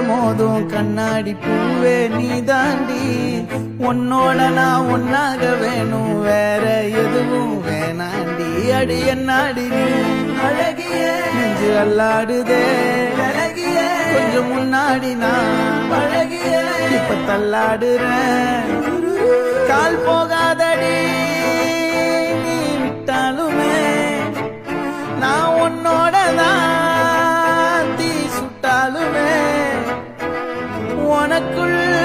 மோதும் கண்ணாடி பூவே நீ தாண்டி, உன்னோட நான் ஒன்னாக வேணும், வேற எதுவும் வேணாண்டி. அடி என்னாடி நீ அழகிய நெஞ்சு அல்லாடுதே அழகிய, கொஞ்சம் முன்னாடி நான் அழகிய இப்ப தள்ளாடுறேன். கால் போகாதடி நீ விட்டாலுமே, நான் உன்னோட தான் தீ சுட்டாலுமே, உனக்குள்ள